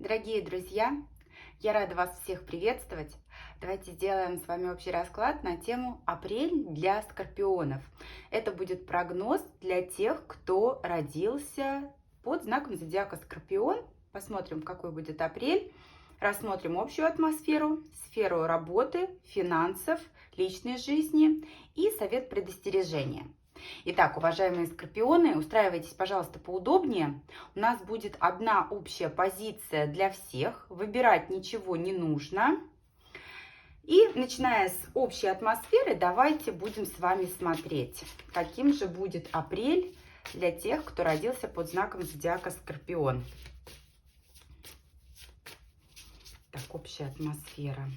Дорогие друзья, я рада вас всех приветствовать. Давайте сделаем с вами общий расклад на тему апрель для скорпионов. Это будет прогноз для тех, кто родился под знаком зодиака Скорпион. Посмотрим, какой будет апрель. Рассмотрим общую атмосферу, сферу работы, финансов, личной жизни и совет предостережения. Итак, уважаемые скорпионы, устраивайтесь, пожалуйста, поудобнее. У нас будет одна общая позиция для всех. Выбирать ничего не нужно. И начиная с общей атмосферы, давайте будем с вами смотреть, каким же будет апрель для тех, кто родился под знаком зодиака Скорпион. Так, общая атмосфера.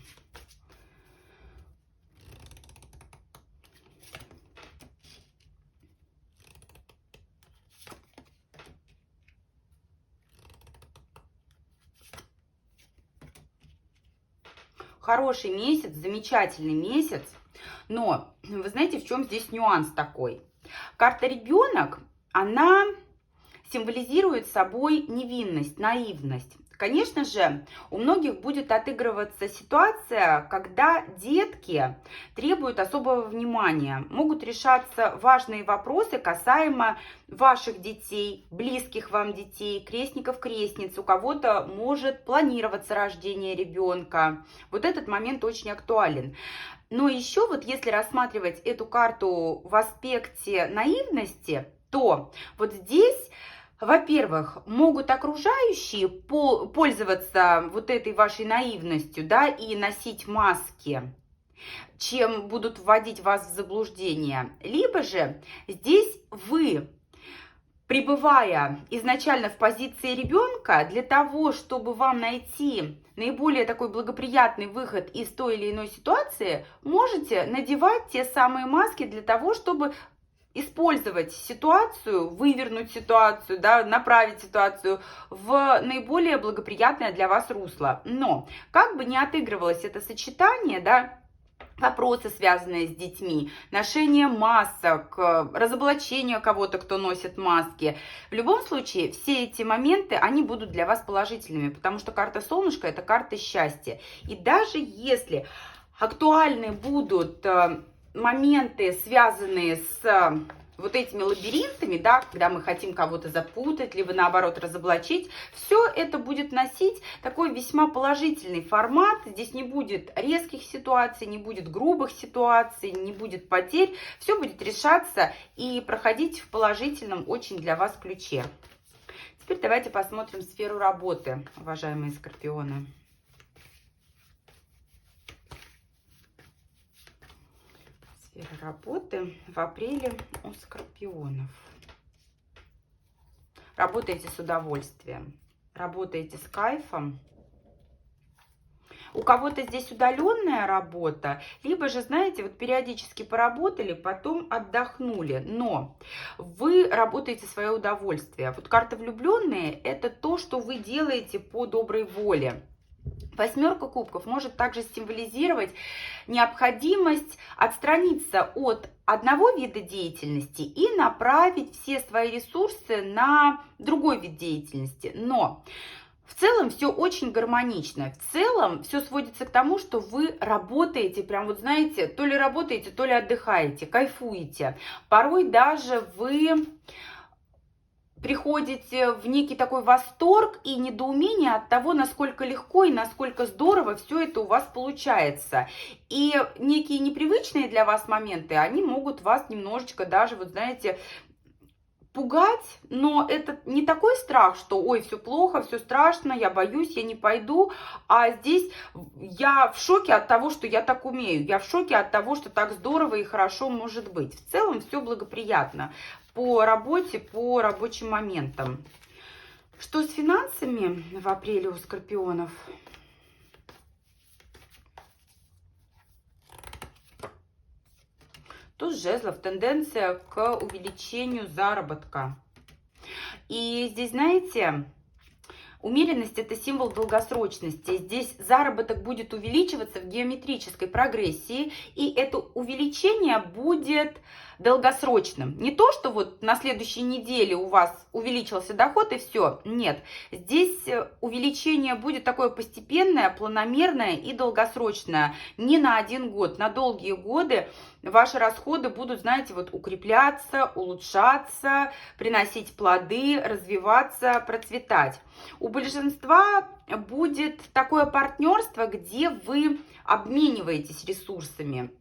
Хороший месяц, замечательный месяц, но вы знаете, в чем здесь нюанс такой? Карта ребенок, она символизирует собой невинность, наивность. Конечно же, у многих будет отыгрываться ситуация, когда детки требуют особого внимания. Могут решаться важные вопросы касаемо ваших детей, близких вам детей, крестников, крестниц. У кого-то может планироваться рождение ребенка. Вот этот момент очень актуален. Но еще вот если рассматривать эту карту в аспекте наивности, то вот здесь, во-первых, могут окружающие пользоваться вот этой вашей наивностью, да, и носить маски, чем будут вводить вас в заблуждение. Либо же здесь вы, пребывая изначально в позиции ребенка, для того, чтобы вам найти наиболее такой благоприятный выход из той или иной ситуации, можете надевать те самые маски для того, чтобы использовать ситуацию, вывернуть ситуацию, да, направить ситуацию в наиболее благоприятное для вас русло. Но как бы ни отыгрывалось это сочетание, да, вопросы, связанные с детьми, ношение масок, разоблачение кого-то, кто носит маски. В любом случае, все эти моменты, они будут для вас положительными, потому что карта солнышко – это карта счастья. И даже если актуальны будут моменты, связанные с вот этими лабиринтами, да, когда мы хотим кого-то запутать, либо наоборот разоблачить, все это будет носить такой весьма положительный формат. Здесь не будет резких ситуаций, не будет грубых ситуаций, не будет потерь. Все будет решаться и проходить в положительном очень для вас ключе. Теперь давайте посмотрим сферу работы, уважаемые скорпионы. Сфера работы в апреле у скорпионов. Работаете с удовольствием, работаете с кайфом. У кого-то здесь удаленная работа, либо же, знаете, вот периодически поработали, потом отдохнули, но вы работаете в свое удовольствие. Вот карта влюбленные – это то, что вы делаете по доброй воле. Восьмерка кубков может также символизировать необходимость отстраниться от одного вида деятельности и направить все свои ресурсы на другой вид деятельности. Но в целом все очень гармонично. В целом все сводится к тому, что вы работаете, прям вот знаете, то ли работаете, то ли отдыхаете, кайфуете. Порой даже вы приходите в некий такой восторг и недоумение от того, насколько легко и насколько здорово все это у вас получается. И некие непривычные для вас моменты, они могут вас немножечко даже, вот знаете, пугать, но это не такой страх, что ой, все плохо, все страшно, я боюсь, я не пойду, а здесь я в шоке от того, что я так умею, я в шоке от того, что так здорово и хорошо может быть. В целом все благоприятно по работе, по рабочим моментам. Что с финансами в апреле у скорпионов? Туз жезлов, тенденция к увеличению заработка. И здесь, знаете, Умеренность – это символ долгосрочности. Здесь заработок будет увеличиваться в геометрической прогрессии, и это увеличение будет долгосрочным. Не то, что вот на следующей неделе у вас увеличился доход и все. Нет, здесь увеличение будет такое постепенное, планомерное и долгосрочное. Не на 1 год, на долгие годы ваши расходы будут, знаете, вот укрепляться, улучшаться, приносить плоды, развиваться, процветать. У большинства будет такое партнерство, где вы обмениваетесь ресурсами.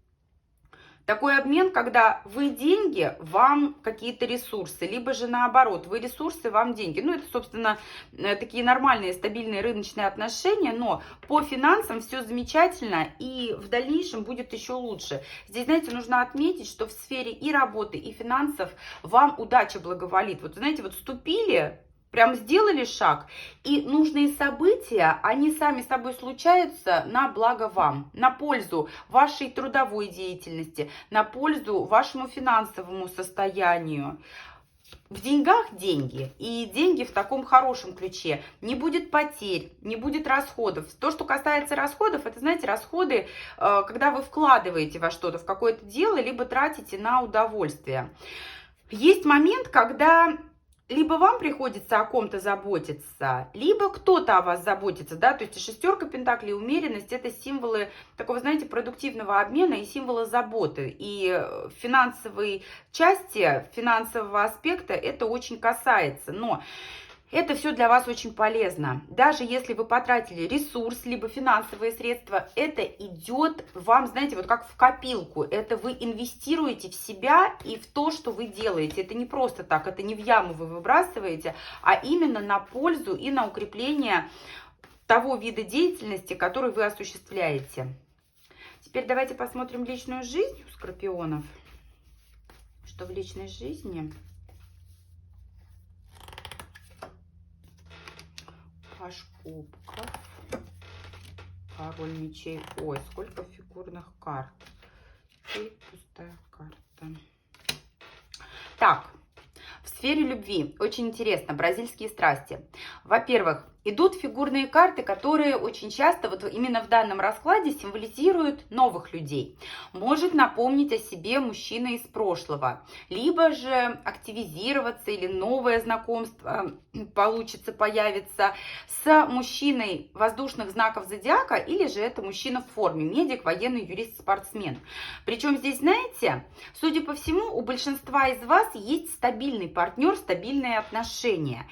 Такой обмен, когда вы деньги, вам какие-то ресурсы, либо же наоборот, вы ресурсы, вам деньги. Ну, это, собственно, такие нормальные, стабильные рыночные отношения, но по финансам все замечательно и в дальнейшем будет еще лучше. Здесь, знаете, нужно отметить, что в сфере и работы, и финансов вам удача благоволит. Вот, знаете, вот вступили, прям сделали шаг, и нужные события, они сами собой случаются на благо вам, на пользу вашей трудовой деятельности, на пользу вашему финансовому состоянию. В деньгах деньги, и деньги в таком хорошем ключе. Не будет потерь, не будет расходов. То, что касается расходов, это, знаете, расходы, когда вы вкладываете во что-то, в какое-то дело, либо тратите на удовольствие. Есть момент, когда либо вам приходится о ком-то заботиться, либо кто-то о вас заботится, да, то есть шестерка пентаклей, умеренность – это символы такого, знаете, продуктивного обмена и символы заботы. И финансовой части, финансового аспекта это очень касается, но это все для вас очень полезно. Даже если вы потратили ресурс, либо финансовые средства, это идет вам, знаете, вот как в копилку. Это вы инвестируете в себя и в то, что вы делаете. Это не просто так, это не в яму вы выбрасываете, а именно на пользу и на укрепление того вида деятельности, который вы осуществляете. Теперь давайте посмотрим личную жизнь у скорпионов. Что в личной жизни? Паж кубков, король мечей. Ой, сколько фигурных карт. И пустая карта. Так, в сфере любви очень интересно, бразильские страсти. Во-первых, идут фигурные карты, которые очень часто, вот именно в данном раскладе, символизируют новых людей. Может напомнить о себе мужчина из прошлого, либо же активизироваться или новое знакомство получится, появится с мужчиной воздушных знаков зодиака, или же это мужчина в форме, медик, военный, юрист, спортсмен. Причем здесь, знаете, судя по всему, у большинства из вас есть стабильный партнер, стабильные отношения.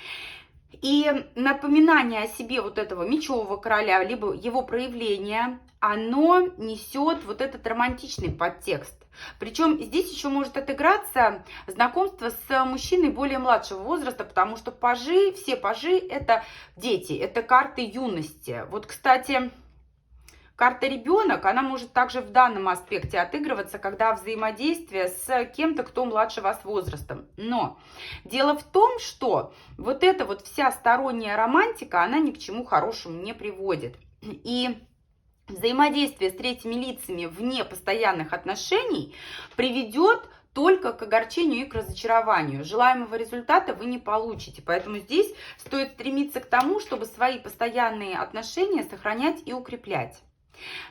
И напоминание о себе вот этого мечевого короля, либо его проявление, оно несет вот этот романтичный подтекст. Причем здесь еще может отыграться знакомство с мужчиной более младшего возраста, потому что пажи, все пажи это дети, это карты юности. Вот, кстати, карта ребенок, она может также в данном аспекте отыгрываться, когда взаимодействие с кем-то, кто младше вас возрастом. Но дело в том, что вот эта вот вся сторонняя романтика, она ни к чему хорошему не приводит. И взаимодействие с третьими лицами вне постоянных отношений приведет только к огорчению и к разочарованию. Желаемого результата вы не получите. Поэтому здесь стоит стремиться к тому, чтобы свои постоянные отношения сохранять и укреплять.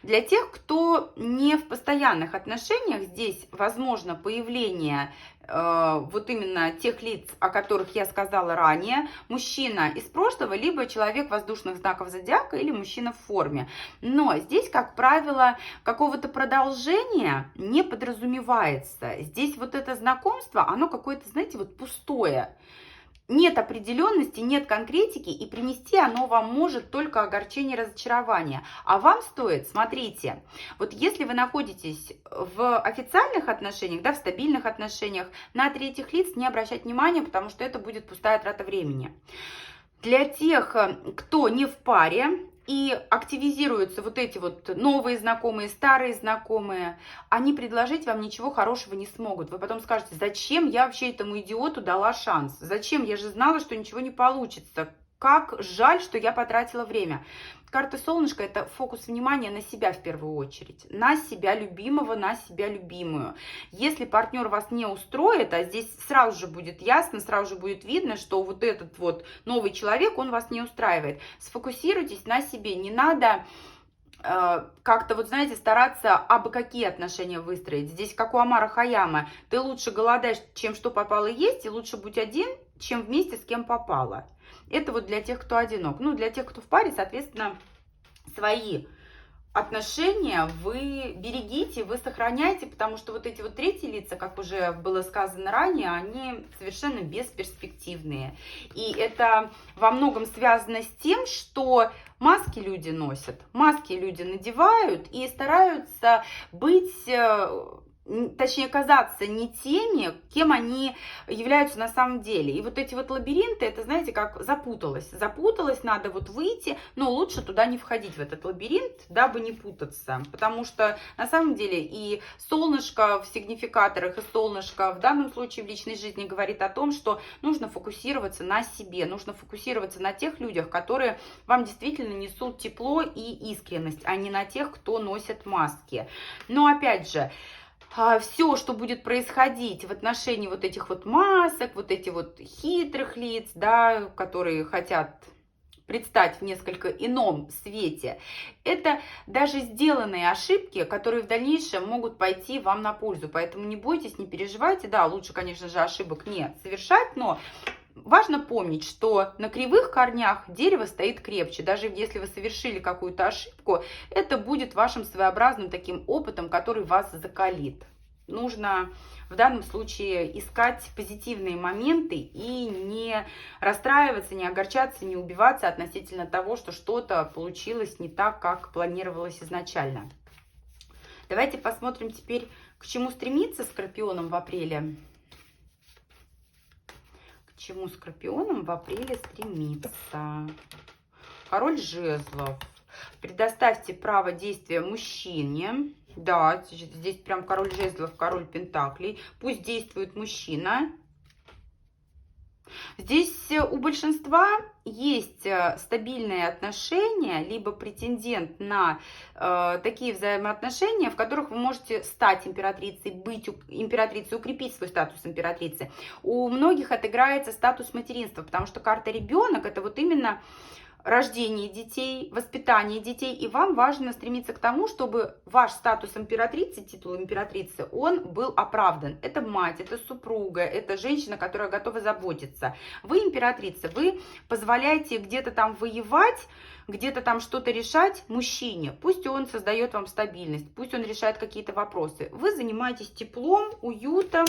Для тех, кто не в постоянных отношениях, здесь возможно появление вот именно тех лиц, о которых я сказала ранее, мужчина из прошлого, либо человек воздушных знаков зодиака или мужчина в форме. Но здесь, как правило, какого-то продолжения не подразумевается. Здесь вот это знакомство, оно какое-то, знаете, вот пустое. Нет определенности, нет конкретики, и принести оно вам может только огорчение, разочарование. А вам стоит, смотрите, вот если вы находитесь в официальных отношениях, да, в стабильных отношениях, на третьих лиц не обращать внимания, потому что это будет пустая трата времени. Для тех, кто не в паре, и активизируются вот эти вот новые знакомые, старые знакомые, они предложить вам ничего хорошего не смогут. Вы потом скажете, зачем я вообще этому идиоту дала шанс? Зачем? Я же знала, что ничего не получится. как жаль, что я потратила время. Карта солнышко – это фокус внимания на себя в первую очередь, на себя любимого, на себя любимую. Если партнер вас не устроит, а здесь сразу же будет ясно, сразу же будет видно, что вот этот вот новый человек, он вас не устраивает. Сфокусируйтесь на себе, не надо как-то, вот знаете, стараться абы какие отношения выстроить. Здесь, как у Омара Хайяма, ты лучше голодаешь, чем что попало есть, и лучше будь один, чем вместе с кем попало. Это вот для тех, кто одинок. Ну, для тех, кто в паре, соответственно, свои отношения вы берегите, вы сохраняйте, потому что вот эти вот третьи лица, как уже было сказано ранее, они совершенно бесперспективные. И это во многом связано с тем, что маски люди носят, маски люди надевают и стараются быть, точнее, казаться не теми, кем они являются на самом деле. И вот эти вот лабиринты, это, знаете, как запуталась. Запуталась, надо вот выйти, но лучше туда не входить, в этот лабиринт, дабы не путаться. Потому что, на самом деле, и солнышко в сигнификаторах, и солнышко в данном случае в личной жизни говорит о том, что нужно фокусироваться на себе, нужно фокусироваться на тех людях, которые вам действительно несут тепло и искренность, а не на тех, кто носит маски. Но, опять же, все, что будет происходить в отношении вот этих вот масок, вот этих вот хитрых лиц, да, которые хотят предстать в несколько ином свете, это даже сделанные ошибки, которые в дальнейшем могут пойти вам на пользу. Поэтому не бойтесь, не переживайте. Да, лучше, конечно же, ошибок не совершать, но важно помнить, что на кривых корнях дерево стоит крепче. Даже если вы совершили какую-то ошибку, это будет вашим своеобразным таким опытом, который вас закалит. Нужно в данном случае искать позитивные моменты и не расстраиваться, не огорчаться, не убиваться относительно того, что что-то получилось не так, как планировалось изначально. Давайте посмотрим теперь, к чему стремиться скорпионам в апреле. Чему скорпионам в апреле стремиться? Король жезлов. Предоставьте право действия мужчине. Да, здесь прям король жезлов, король пентаклей. Пусть действует мужчина. Здесь у большинства есть стабильные отношения, либо претендент на такие взаимоотношения, в которых вы можете стать императрицей, быть императрицей, укрепить свой статус императрицы. У многих отыграется статус материнства, потому что карта ребенок – это вот именно рождение детей, воспитание детей, и вам важно стремиться к тому, чтобы ваш статус императрицы, титул императрицы, он был оправдан. Это мать, это супруга, это женщина, которая готова заботиться. Вы императрица, вы позволяете где-то там воевать, где-то там что-то решать мужчине. Пусть он создает вам стабильность, пусть он решает какие-то вопросы. Вы занимаетесь теплом, уютом.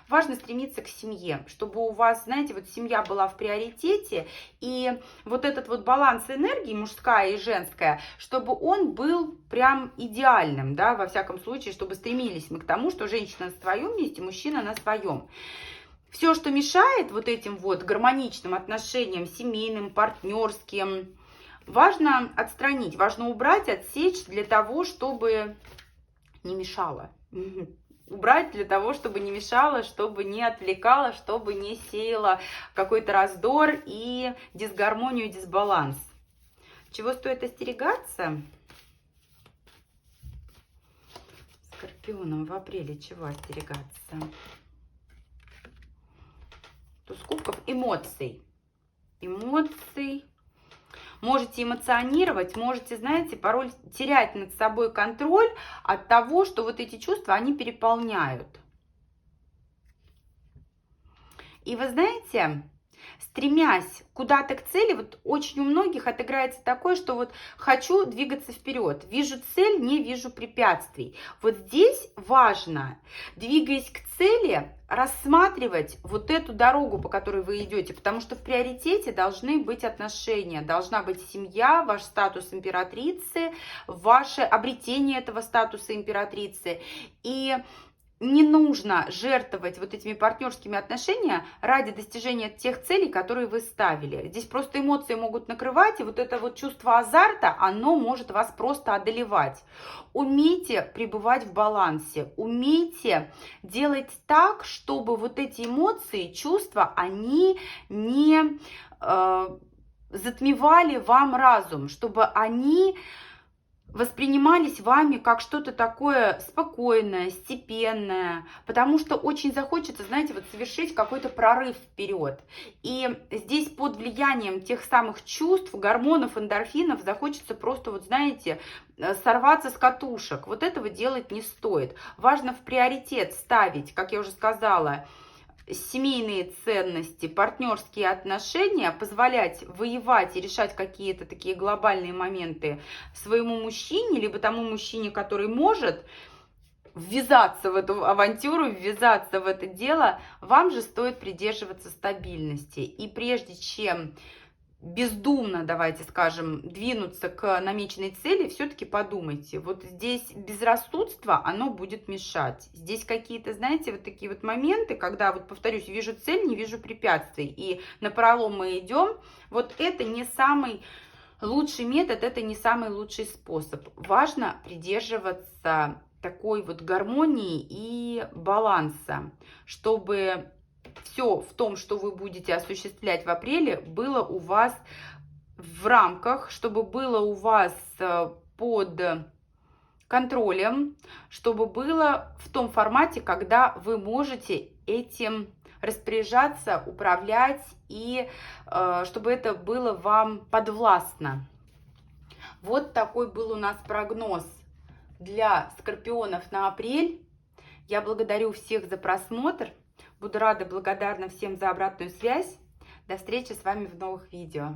Важно стремиться к семье, чтобы у вас, знаете, вот семья была в приоритете, и вот этот вот баланс энергии, мужская и женская, чтобы он был прям идеальным, да, во всяком случае, чтобы стремились мы к тому, что женщина на своем месте, мужчина на своем. Все, что мешает вот этим вот гармоничным отношениям, семейным, партнерским, важно отстранить, важно убрать, отсечь для того, чтобы не мешало. Убрать для того, чтобы не мешало, чтобы не отвлекало, чтобы не сеяло какой-то раздор и дисгармонию, дисбаланс. Чего стоит остерегаться? Скорпионам в апреле чего остерегаться? Туз кубков, эмоций. Эмоций. Можете эмоционировать, можете, знаете, порой терять над собой контроль от того, что вот эти чувства, они переполняют. И вы знаете, стремясь куда-то к цели, вот очень у многих отыграется такое, что вот хочу двигаться вперед, вижу цель, не вижу препятствий. Вот здесь важно, двигаясь к цели, рассматривать вот эту дорогу, по которой вы идете, потому что в приоритете должны быть отношения, должна быть семья, ваш статус императрицы, ваше обретение этого статуса императрицы. И не нужно жертвовать вот этими партнерскими отношениями ради достижения тех целей, которые вы ставили. Здесь просто эмоции могут накрывать, и вот это вот чувство азарта, оно может вас просто одолевать. Умейте пребывать в балансе, умейте делать так, чтобы вот эти эмоции, чувства, они не затмевали вам разум, чтобы они воспринимались вами как что-то такое спокойное, степенное, потому что очень захочется, знаете, вот совершить какой-то прорыв вперед. И здесь под влиянием тех самых чувств, гормонов, эндорфинов захочется просто, вот знаете, сорваться с катушек. Вот этого делать не стоит. Важно в приоритет ставить, как я уже сказала, семейные ценности, партнерские отношения, позволять воевать и решать какие-то такие глобальные моменты своему мужчине, либо тому мужчине, который может ввязаться в эту авантюру, ввязаться в это дело, вам же стоит придерживаться стабильности. И прежде чем бездумно, давайте скажем, двинуться к намеченной цели, все-таки подумайте. Вот здесь безрассудство, оно будет мешать. Здесь какие-то, знаете, вот такие вот моменты, когда, вот повторюсь, вижу цель, не вижу препятствий, и напролом мы идем. Вот это не самый лучший метод, это не самый лучший способ. Важно придерживаться такой вот гармонии и баланса, чтобы все в том, что вы будете осуществлять в апреле, было у вас в рамках, чтобы было у вас под контролем, чтобы было в том формате, когда вы можете этим распоряжаться, управлять, и чтобы это было вам подвластно. Вот такой был у нас прогноз для скорпионов на апрель. Я благодарю всех за просмотр. Буду рада, благодарна всем за обратную связь. До встречи с вами в новых видео.